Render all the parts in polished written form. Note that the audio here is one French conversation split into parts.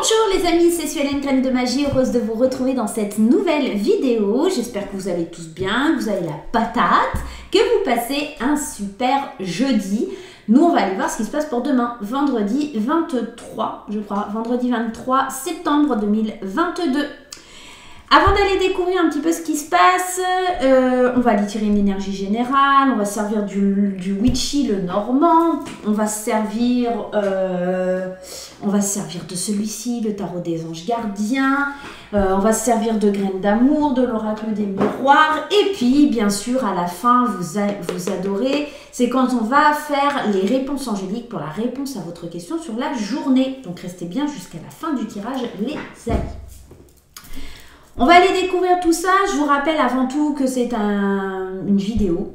Bonjour les amis, c'est Suelen Graine de Magie, heureuse de vous retrouver dans cette nouvelle vidéo. J'espère que vous allez tous bien, que vous avez la patate, que vous passez un super jeudi. Nous, on va aller voir ce qui se passe pour demain, vendredi 23, je crois, vendredi 23 septembre 2022. Avant d'aller découvrir un petit peu ce qui se passe, on va aller tirer une énergie générale, on va servir du witchy, le normand, on va se servir de celui-ci, le tarot des anges gardiens, on va se servir de graines d'amour, de l'oracle des miroirs, et puis bien sûr à la fin, vous adorez, c'est quand on va faire les réponses angéliques pour la réponse à votre question sur la journée. Donc restez bien jusqu'à la fin du tirage les amis. On va aller découvrir tout ça. Je vous rappelle avant tout que c'est une vidéo,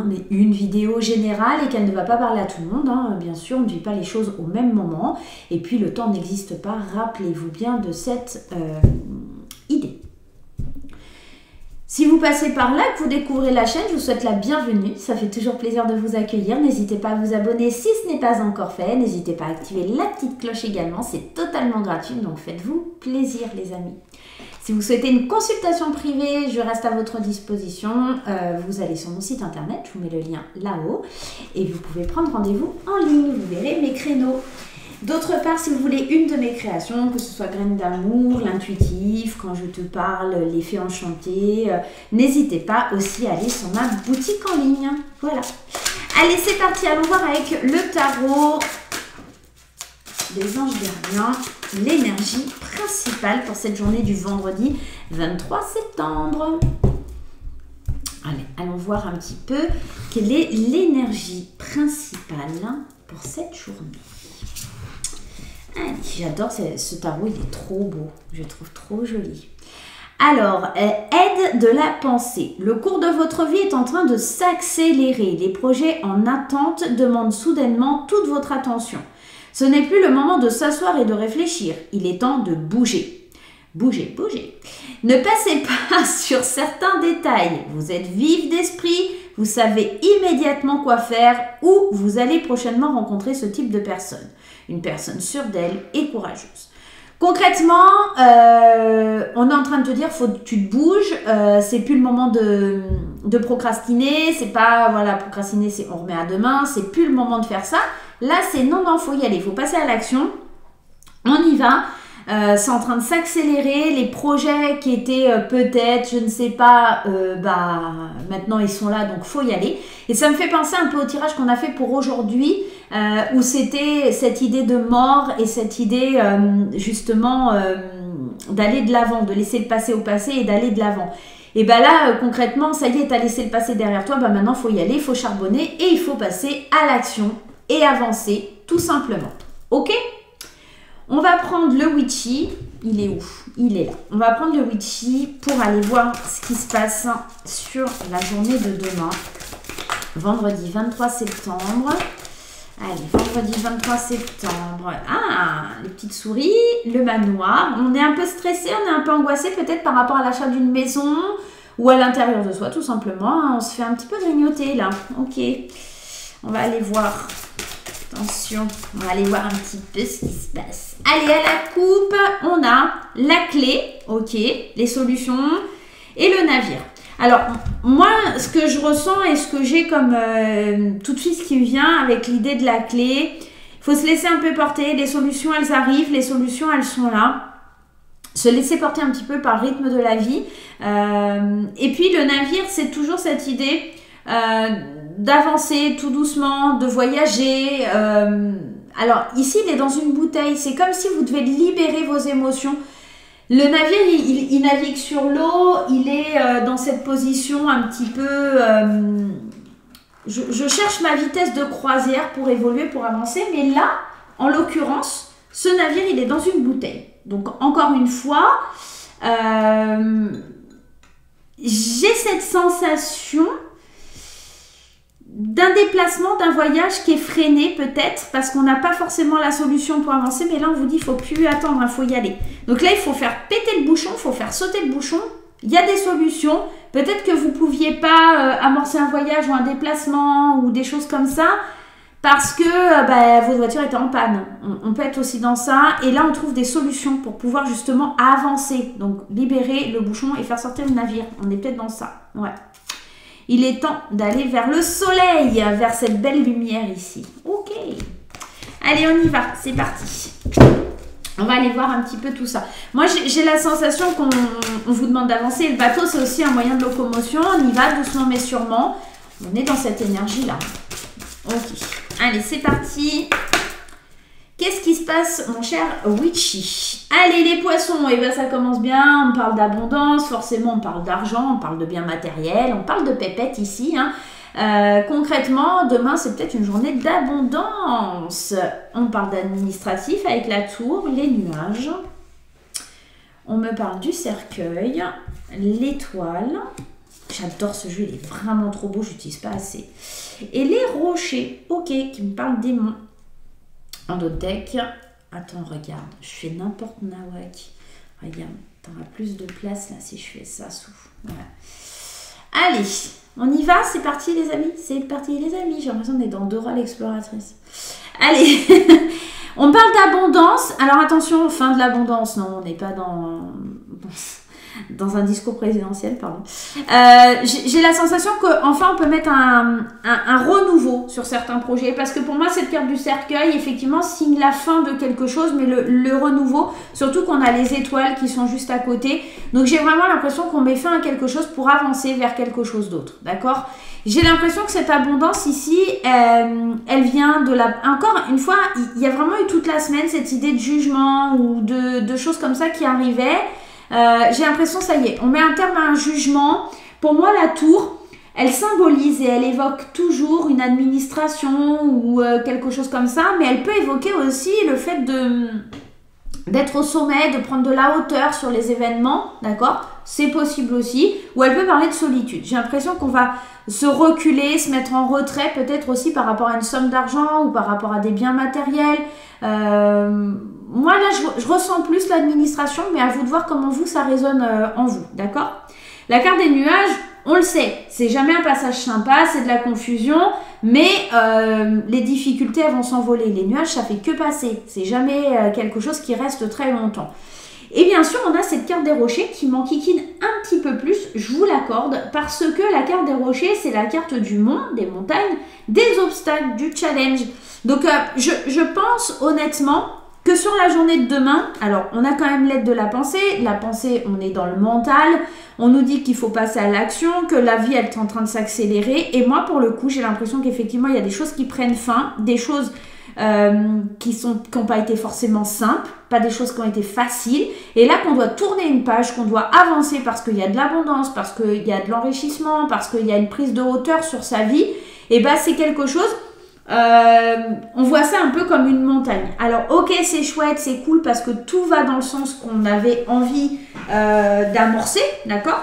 mais une vidéo générale et qu'elle ne va pas parler à tout le monde. Hein. Bien sûr, on ne vit pas les choses au même moment. Et puis, le temps n'existe pas. Rappelez-vous bien de cette idée. Si vous passez par là, que vous découvrez la chaîne, je vous souhaite la bienvenue. Ça fait toujours plaisir de vous accueillir. N'hésitez pas à vous abonner si ce n'est pas encore fait. N'hésitez pas à activer la petite cloche également. C'est totalement gratuit, donc faites-vous plaisir les amis. Si vous souhaitez une consultation privée, je reste à votre disposition. Vous allez sur mon site internet, je vous mets le lien là-haut. Et vous pouvez prendre rendez-vous en ligne, vous verrez mes créneaux. D'autre part, si vous voulez une de mes créations, que ce soit Graines d'amour, l'intuitif, quand je te parle, l'effet enchanté, n'hésitez pas aussi à aller sur ma boutique en ligne. Voilà. Allez, c'est parti, allons voir avec le tarot des anges gardiens, l'énergie principale pour cette journée du vendredi 23 septembre. Allez, allons voir un petit peu quelle est l'énergie principale pour cette journée. J'adore ce tarot, il est trop beau, je le trouve trop joli. Alors, aide de la pensée. Le cours de votre vie est en train de s'accélérer. Les projets en attente demandent soudainement toute votre attention. Ce n'est plus le moment de s'asseoir et de réfléchir. Il est temps de bouger. Bougez, bougez. Ne passez pas sur certains détails. Vous êtes vif d'esprit, vous savez immédiatement quoi faire ou vous allez prochainement rencontrer ce type de personne. Une personne sûre d'elle et courageuse. Concrètement, on est en train de te dire, faut que tu te bouges, c'est plus le moment de procrastiner, c'est pas, voilà, procrastiner, c'est on remet à demain, c'est plus le moment de faire ça. Là, c'est non, faut y aller, il faut passer à l'action, on y va, c'est en train de s'accélérer, les projets qui étaient peut-être, je ne sais pas, maintenant ils sont là, donc faut y aller. Et ça me fait penser un peu au tirage qu'on a fait pour aujourd'hui, où c'était cette idée de mort et cette idée justement d'aller de l'avant, de laisser le passé au passé et d'aller de l'avant. Et bien là, concrètement, ça y est, tu as laissé le passé derrière toi, maintenant il faut y aller, il faut charbonner et il faut passer à l'action et avancer tout simplement. Ok ? On va prendre le witchy. Il est où? Il est là. On va prendre le witchy pour aller voir ce qui se passe sur la journée de demain. Vendredi 23 septembre. Allez, vendredi 23 septembre. Ah, les petites souris, le manoir. On est un peu stressé, on est un peu angoissé peut-être par rapport à l'achat d'une maison ou à l'intérieur de soi tout simplement. On se fait un petit peu grignoter là. Ok. On va aller voir. Attention, on va aller voir un petit peu ce qui se passe. Allez, à la coupe, on a la clé, ok, les solutions et le navire. Alors, moi, ce que je ressens et ce que j'ai comme tout de suite ce qui me vient avec l'idée de la clé, il faut se laisser un peu porter. Les solutions, elles arrivent, les solutions, elles sont là. Se laisser porter un petit peu par le rythme de la vie. Et puis, le navire, c'est toujours cette idée d'avancer tout doucement, de voyager. Alors ici, il est dans une bouteille. C'est comme si vous devez libérer vos émotions. Le navire, il navigue sur l'eau. Il est dans cette position un petit peu... je cherche ma vitesse de croisière pour évoluer, pour avancer. Mais là, en l'occurrence, ce navire, il est dans une bouteille. Donc encore une fois, j'ai cette sensation d'un déplacement, d'un voyage qui est freiné peut-être parce qu'on n'a pas forcément la solution pour avancer, mais là on vous dit il ne faut plus attendre, il faut y aller. Donc là il faut faire péter le bouchon, il faut faire sauter le bouchon, il y a des solutions, peut-être que vous ne pouviez pas amorcer un voyage ou un déplacement ou des choses comme ça parce que votre voiture était en panne. On peut être aussi dans ça. Et là, on trouve des solutions pour pouvoir justement avancer. Donc, libérer le bouchon et faire sortir le navire. On est peut-être dans ça. Ouais. Il est temps d'aller vers le soleil, vers cette belle lumière ici. Ok. Allez, on y va. C'est parti. On va aller voir un petit peu tout ça. Moi, j'ai la sensation qu'on vous demande d'avancer. Le bateau, c'est aussi un moyen de locomotion. On y va doucement mais sûrement. On est dans cette énergie-là. Ok. Allez, c'est parti. Qu'est-ce qui se passe, mon cher Witchy? Allez, les poissons, et ça commence bien. On parle d'abondance, forcément, on parle d'argent, on parle de biens matériels, on parle de pépettes ici. Concrètement, demain, c'est peut-être une journée d'abondance. On parle d'administratif avec la tour, les nuages. On me parle du cercueil, l'étoile. J'adore ce jeu, il est vraiment trop beau, j'utilise pas assez. Et les rochers, ok, qui me parlent des monts. En d'autres decks, attends, regarde, je fais n'importe nawak. Regarde, t'auras plus de place là si je fais ça sous. Voilà. Allez, on y va, c'est parti les amis. C'est parti les amis, j'ai l'impression d'être dans Dora l'exploratrice. Allez, on parle d'abondance. Alors attention, fin de l'abondance, non, on n'est pas dans un discours présidentiel, pardon. J'ai la sensation qu'enfin on peut mettre un renouveau sur certains projets, parce que pour moi cette carte du cercueil effectivement signe la fin de quelque chose, mais le renouveau, surtout qu'on a les étoiles qui sont juste à côté, donc j'ai vraiment l'impression qu'on met fin à quelque chose pour avancer vers quelque chose d'autre, d'accord? J'ai l'impression que cette abondance ici, elle vient de la... Encore une fois, il y a vraiment eu toute la semaine cette idée de jugement ou de choses comme ça qui arrivaient. J'ai l'impression, ça y est, on met un terme à un jugement. Pour moi, la tour, elle symbolise et elle évoque toujours une administration ou quelque chose comme ça, mais elle peut évoquer aussi le fait d'être au sommet, de prendre de la hauteur sur les événements, d'accord? C'est possible aussi. Ou elle peut parler de solitude. J'ai l'impression qu'on va se reculer, se mettre en retrait, peut-être aussi par rapport à une somme d'argent ou par rapport à des biens matériels. Moi, là, je ressens plus l'administration, mais à vous de voir comment vous, ça résonne en vous, d'accord? La carte des nuages, on le sait, c'est jamais un passage sympa, c'est de la confusion, mais les difficultés, elles vont s'envoler. Les nuages, ça fait que passer, c'est jamais quelque chose qui reste très longtemps. Et bien sûr, on a cette carte des rochers qui m'enquiquine un petit peu plus, je vous l'accorde, parce que la carte des rochers, c'est la carte du mont, des montagnes, des obstacles, du challenge. Donc, je pense honnêtement que sur la journée de demain, alors on a quand même l'aide de la pensée, on est dans le mental, on nous dit qu'il faut passer à l'action, que la vie elle est en train de s'accélérer, et moi pour le coup j'ai l'impression qu'effectivement il y a des choses qui prennent fin, des choses qui n'ont pas été forcément simples, pas des choses qui ont été faciles, et là qu'on doit tourner une page, qu'on doit avancer parce qu'il y a de l'abondance, parce qu'il y a de l'enrichissement, parce qu'il y a une prise de hauteur sur sa vie, et ben c'est quelque chose... on voit ça un peu comme une montagne. Alors ok, c'est chouette, c'est cool parce que tout va dans le sens qu'on avait envie d'amorcer, d'accord?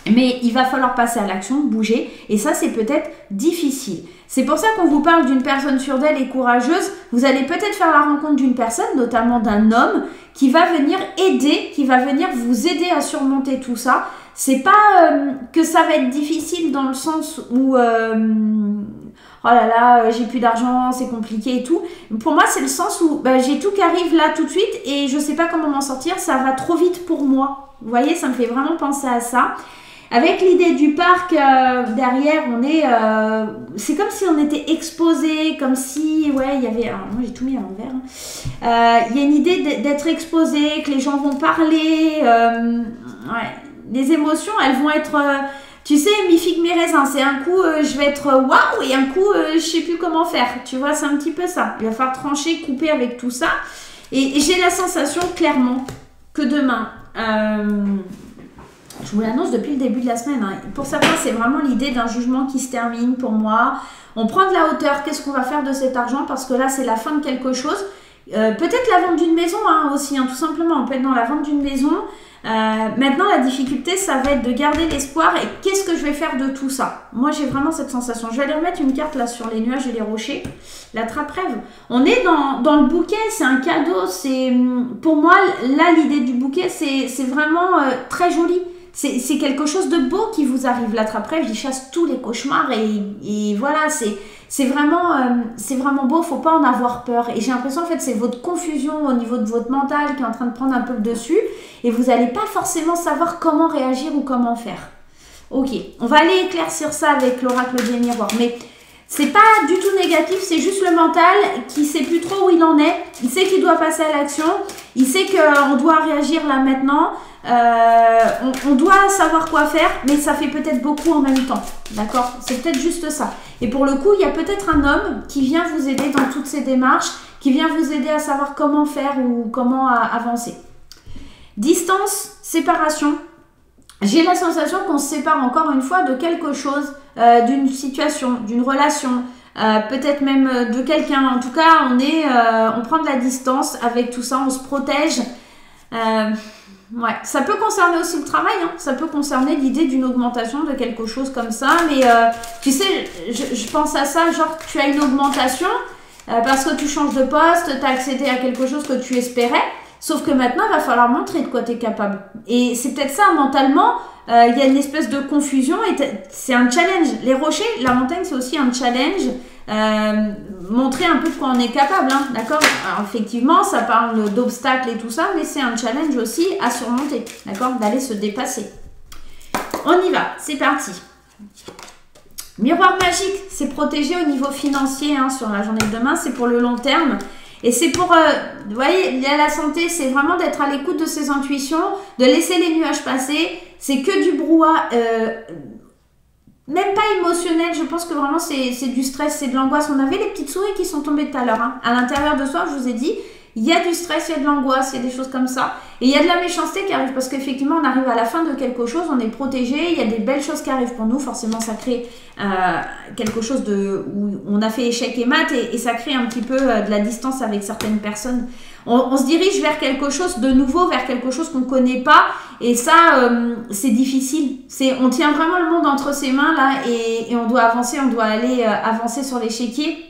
Mais il va falloir passer à l'action, bouger, et ça c'est peut-être difficile. C'est pour ça qu'on vous parle d'une personne sûre d'elle et courageuse. Vous allez peut-être faire la rencontre d'une personne, notamment d'un homme, qui va venir aider, qui va venir vous aider à surmonter tout ça. C'est pas que ça va être difficile dans le sens où... oh là là, j'ai plus d'argent, c'est compliqué et tout. Pour moi, c'est le sens où j'ai tout qui arrive là tout de suite et je sais pas comment m'en sortir, ça va trop vite pour moi. Vous voyez, ça me fait vraiment penser à ça. Avec l'idée du parc derrière, on est... c'est comme si on était exposé, comme si... Ouais, il y avait... moi, j'ai tout mis à l'envers. Il y a une idée d'être exposé, que les gens vont parler. Ouais, les émotions, elles vont être... tu sais, mi figue mi raisin, c'est un coup je vais être waouh et un coup je sais plus comment faire. Tu vois, c'est un petit peu ça. Il va falloir trancher, couper avec tout ça. Et j'ai la sensation clairement que demain, je vous l'annonce depuis le début de la semaine, hein, pour certains c'est vraiment l'idée d'un jugement qui se termine pour moi. On prend de la hauteur, qu'est-ce qu'on va faire de cet argent? Parce que là c'est la fin de quelque chose. Peut-être la vente d'une maison aussi, hein, tout simplement. On peut être dans la vente d'une maison. Maintenant la difficulté ça va être de garder l'espoir et qu'est-ce que je vais faire de tout ça. Moi j'ai vraiment cette sensation, je vais aller remettre une carte là sur les nuages et les rochers, la trappe-rêve. On est dans le bouquet, c'est un cadeau, c'est pour moi là l'idée du bouquet c'est vraiment très joli. C'est quelque chose de beau qui vous arrive, la trappe-rêve, il chasse tous les cauchemars et voilà, c'est vraiment beau, faut pas en avoir peur. Et j'ai l'impression en fait c'est votre confusion au niveau de votre mental qui est en train de prendre un peu le dessus et vous n'allez pas forcément savoir comment réagir ou comment faire. Ok, on va aller éclaircir ça avec l'oracle des miroirs, mais c'est pas du tout négatif, c'est juste le mental qui sait plus trop où il en est. Il sait qu'il doit passer à l'action, il sait qu'on doit réagir là maintenant, on doit savoir quoi faire, mais ça fait peut-être beaucoup en même temps, d'accord? C'est peut-être juste ça. Et pour le coup, il y a peut-être un homme qui vient vous aider dans toutes ces démarches, qui vient vous aider à savoir comment faire ou comment avancer. Distance, séparation. J'ai la sensation qu'on se sépare encore une fois de quelque chose, d'une situation, d'une relation, peut-être même de quelqu'un. En tout cas, on prend de la distance avec tout ça, on se protège. Ouais, ça peut concerner aussi le travail, hein. Ça peut concerner l'idée d'une augmentation de quelque chose comme ça. Mais tu sais, je pense à ça, genre tu as une augmentation parce que tu changes de poste, tu as accédé à quelque chose que tu espérais. Sauf que maintenant, il va falloir montrer de quoi tu es capable. Et c'est peut-être ça, mentalement, il y a une espèce de confusion et c'est un challenge. Les rochers, la montagne, c'est aussi un challenge. Montrer un peu de quoi on est capable, hein, d'accord? Alors, effectivement, ça parle d'obstacles et tout ça, mais c'est un challenge aussi à surmonter, d'accord? D'aller se dépasser. On y va, c'est parti. Miroir magique, c'est protégé au niveau financier, hein, sur la journée de demain, c'est pour le long terme. Et c'est pour, vous voyez, il y a la santé, c'est vraiment d'être à l'écoute de ses intuitions, de laisser les nuages passer. C'est que du brouhaha, même pas émotionnel, je pense que vraiment c'est du stress, c'est de l'angoisse. On avait les petites souris qui sont tombées tout à l'heure, hein. À l'intérieur de soi, je vous ai dit, il y a du stress, il y a de l'angoisse, il y a des choses comme ça. Et il y a de la méchanceté qui arrive parce qu'effectivement, on arrive à la fin de quelque chose, on est protégé, il y a des belles choses qui arrivent pour nous. Forcément, ça crée quelque chose où on a fait échec et mat et ça crée un petit peu de la distance avec certaines personnes. On se dirige vers quelque chose de nouveau, vers quelque chose qu'on ne connaît pas. Et ça, c'est difficile. On tient vraiment le monde entre ses mains là et on doit avancer, on doit aller avancer sur l'échiquier.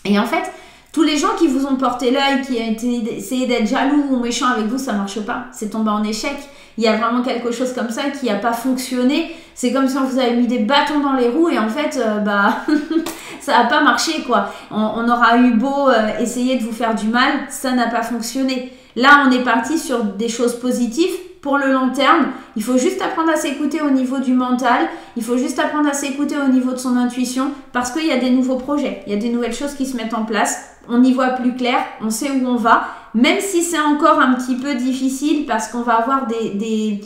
Et en fait, tous les gens qui vous ont porté l'œil, qui ont essayé d'être jaloux ou méchants avec vous, ça ne marche pas. C'est tombé en échec. Il y a vraiment quelque chose comme ça qui n'a pas fonctionné. C'est comme si on vous avait mis des bâtons dans les roues et en fait, ça n'a pas marché, quoi. On aura eu beau essayer de vous faire du mal, ça n'a pas fonctionné. Là, on est parti sur des choses positives. Pour le long terme, il faut juste apprendre à s'écouter au niveau du mental, il faut juste apprendre à s'écouter au niveau de son intuition parce qu'il y a des nouveaux projets, il y a des nouvelles choses qui se mettent en place, on y voit plus clair, on sait où on va, même si c'est encore un petit peu difficile parce qu'on va avoir des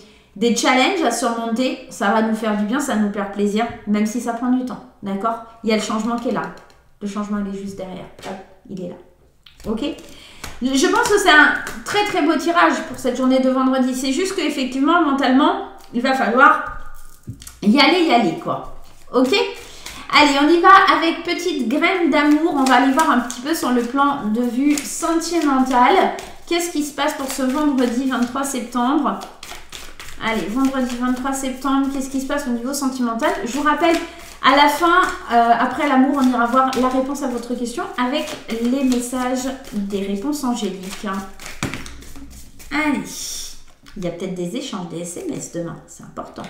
challenges à surmonter, ça va nous faire du bien, ça va nous faire plaisir, même si ça prend du temps, d'accord? Il y a le changement qui est là, le changement il est juste derrière, hop, il est là, ok? Je pense que c'est un très très beau tirage pour cette journée de vendredi. C'est juste qu'effectivement, mentalement, il va falloir y aller quoi. Ok? Allez, on y va avec petite graine d'amour. On va aller voir un petit peu sur le plan de vue sentimental. Qu'est-ce qui se passe pour ce vendredi 23 septembre? Allez, vendredi 23 septembre, qu'est-ce qui se passe au niveau sentimental? Je vous rappelle, à la fin, après l'amour, on ira voir la réponse à votre question avec les messages des réponses angéliques. Allez, il y a peut-être des échanges, des SMS demain, c'est important.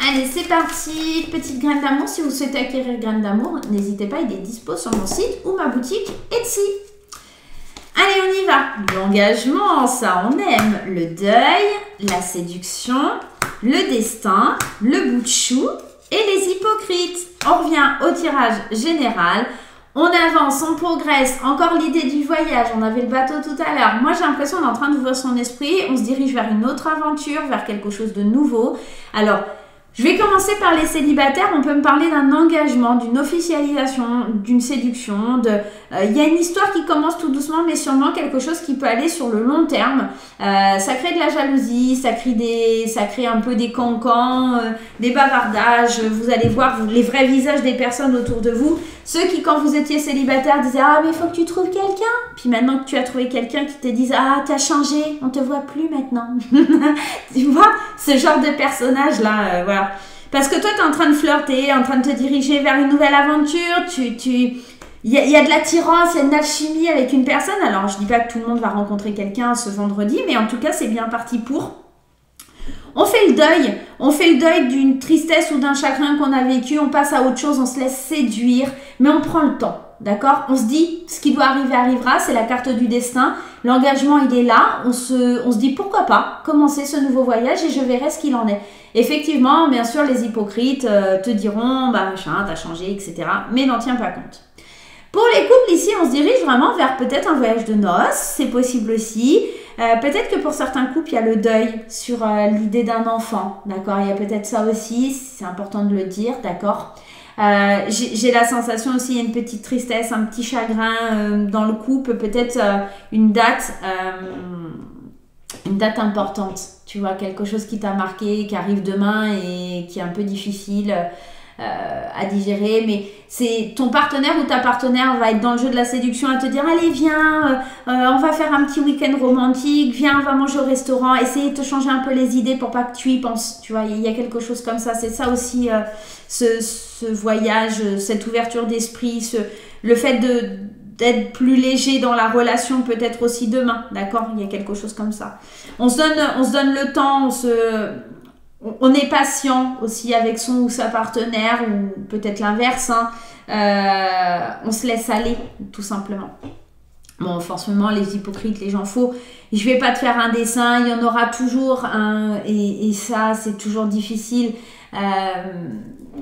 Allez, c'est parti, petite graine d'amour. Si vous souhaitez acquérir graine d'amour, n'hésitez pas, il est dispo sur mon site ou ma boutique Etsy. Allez, on y va. L'engagement, ça on aime. Le deuil, la séduction, le destin, le bout de chou et les hypocrites. On revient au tirage général. On avance, on progresse. Encore l'idée du voyage. On avait le bateau tout à l'heure. Moi, j'ai l'impression qu'on est en train d'ouvrir son esprit. On se dirige vers une autre aventure, vers quelque chose de nouveau. Alors, je vais commencer par les célibataires. On peut me parler d'un engagement, d'une officialisation, d'une séduction. Il y a une histoire qui commence tout doucement, mais sûrement quelque chose qui peut aller sur le long terme. Ça crée de la jalousie, ça crée un peu des cancans, des bavardages. Vous allez voir les vrais visages des personnes autour de vous. Ceux qui, quand vous étiez célibataire, disaient « Ah, mais il faut que tu trouves quelqu'un !» Puis maintenant que tu as trouvé quelqu'un qui te dise « Ah, t'as changé, on te voit plus maintenant. » Tu vois, ce genre de personnage-là, voilà. Parce que toi, tu es en train de flirter, en train de te diriger vers une nouvelle aventure, il y a de l'attirance, il y a une alchimie avec une personne. Alors, je dis pas que tout le monde va rencontrer quelqu'un ce vendredi, mais en tout cas, c'est bien parti pour. On fait le deuil d'une tristesse ou d'un chagrin qu'on a vécu, on passe à autre chose, on se laisse séduire, mais on prend le temps, d'accord? On se dit, ce qui doit arriver arrivera, c'est la carte du destin, l'engagement il est là, on se dit pourquoi pas commencer ce nouveau voyage et je verrai ce qu'il en est. Effectivement, bien sûr, les hypocrites te diront, bah machin, t'as changé, etc. Mais n'en tiens pas compte. Pour les couples ici, on se dirige vraiment vers peut-être un voyage de noces, c'est possible aussi. Peut-être que pour certains couples, il y a le deuil sur l'idée d'un enfant, d'accord? Il y a peut-être ça aussi, c'est important de le dire, d'accord? J'ai la sensation aussi, il y a une petite tristesse, un petit chagrin dans le couple, peut-être une date importante, tu vois, quelque chose qui t'a marqué, qui arrive demain et qui est un peu difficile à digérer, mais c'est ton partenaire ou ta partenaire va être dans le jeu de la séduction à te dire allez viens, on va faire un petit week-end romantique, viens on va manger au restaurant, essayer de te changer un peu les idées pour pas que tu y penses, tu vois, il y a quelque chose comme ça, c'est ça aussi ce voyage, cette ouverture d'esprit, le fait d'être plus léger dans la relation peut-être aussi demain, d'accord, il y a quelque chose comme ça, on se donne le temps, on est patient aussi avec son ou sa partenaire, ou peut-être l'inverse, hein. On se laisse aller, tout simplement. Bon, forcément, les hypocrites, les gens faux, je vais pas te faire un dessin, il y en aura toujours un, et ça, c'est toujours difficile.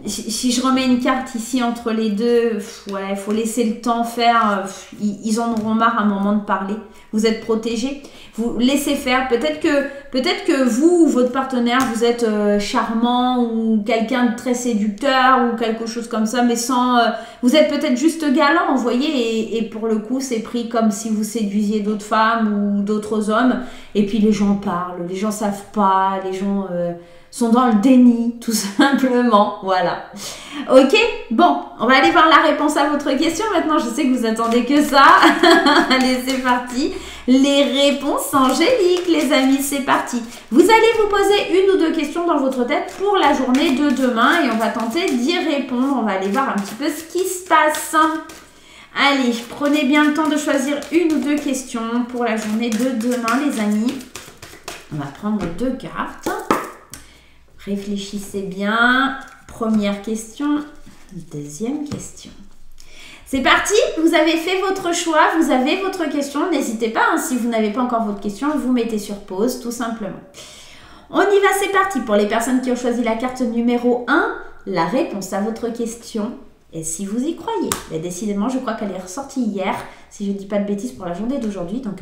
Si je remets une carte ici entre les deux, ouais, faut laisser le temps faire, ils en auront marre à un moment de parler. Vous êtes protégés, vous laissez faire. Peut-être que vous ou votre partenaire, vous êtes charmant ou quelqu'un de très séducteur ou quelque chose comme ça, mais sans... vous êtes peut-être juste galant, vous voyez, et pour le coup, c'est pris comme si vous séduisiez d'autres femmes ou d'autres hommes. Et puis les gens parlent, les gens savent pas, les gens... sont dans le déni, tout simplement, voilà. Ok, bon, on va aller voir la réponse à votre question. Maintenant, je sais que vous attendez que ça. Allez, c'est parti. Les réponses angéliques, les amis, c'est parti. Vous allez vous poser une ou deux questions dans votre tête pour la journée de demain et on va tenter d'y répondre. On va aller voir un petit peu ce qui se passe. Allez, prenez bien le temps de choisir une ou deux questions pour la journée de demain, les amis. On va prendre deux cartes. Réfléchissez bien. Première question, deuxième question. C'est parti, vous avez fait votre choix, vous avez votre question. N'hésitez pas, hein, si vous n'avez pas encore votre question, vous mettez sur pause, tout simplement. On y va, c'est parti. Pour les personnes qui ont choisi la carte numéro 1, la réponse à votre question est si vous y croyez. Et décidément, je crois qu'elle est ressortie hier, si je ne dis pas de bêtises pour la journée d'aujourd'hui. Donc,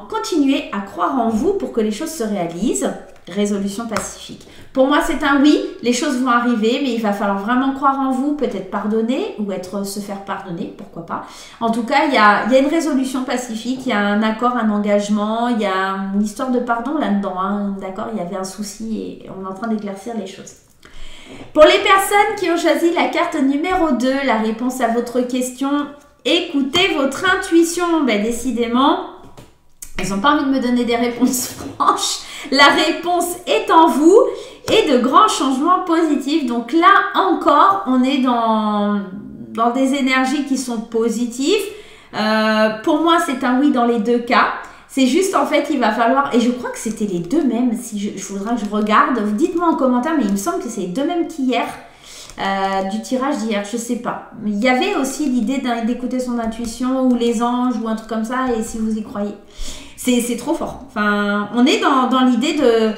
continuez à croire en vous pour que les choses se réalisent. Résolution pacifique. Pour moi, c'est un oui. Les choses vont arriver, mais il va falloir vraiment croire en vous, peut-être pardonner ou se faire pardonner, pourquoi pas. En tout cas, il y a une résolution pacifique, il y a un accord, un engagement, il y a une histoire de pardon là-dedans. Hein, d'accord, il y avait un souci et on est en train d'éclaircir les choses. Pour les personnes qui ont choisi la carte numéro 2, la réponse à votre question, écoutez votre intuition. Ben, décidément, ils n'ont pas envie de me donner des réponses franches. La réponse est en vous et de grands changements positifs. Donc là encore, on est dans des énergies qui sont positives. Pour moi, c'est un oui dans les deux cas. C'est juste en fait, il va falloir, et je crois que c'était les deux mêmes, si je voudrais que je regarde. Dites-moi en commentaire, mais il me semble que c'est les deux mêmes qu'hier. Du tirage d'hier, je sais pas. Mais il y avait aussi l'idée d'écouter son intuition ou les anges ou un truc comme ça, et si vous y croyez. C'est trop fort. Enfin, on est dans l'idée de...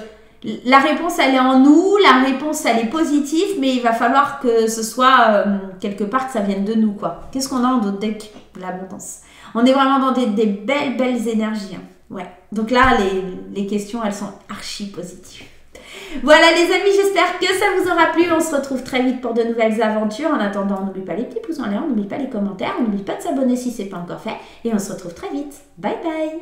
La réponse, elle est en nous, la réponse, elle est positive, mais il va falloir que ce soit quelque part que ça vienne de nous, quoi. Qu'est-ce qu'on a en d'autres decks? L'abondance. On est vraiment dans des belles énergies. Hein. Ouais. Donc là, les questions, elles sont archi positives. Voilà les amis, j'espère que ça vous aura plu. On se retrouve très vite pour de nouvelles aventures. En attendant, n'oublie pas les petits pouces en l'air, n'oublie pas les commentaires, n'oublie pas de s'abonner si ce n'est pas encore fait. Et on se retrouve très vite. Bye bye.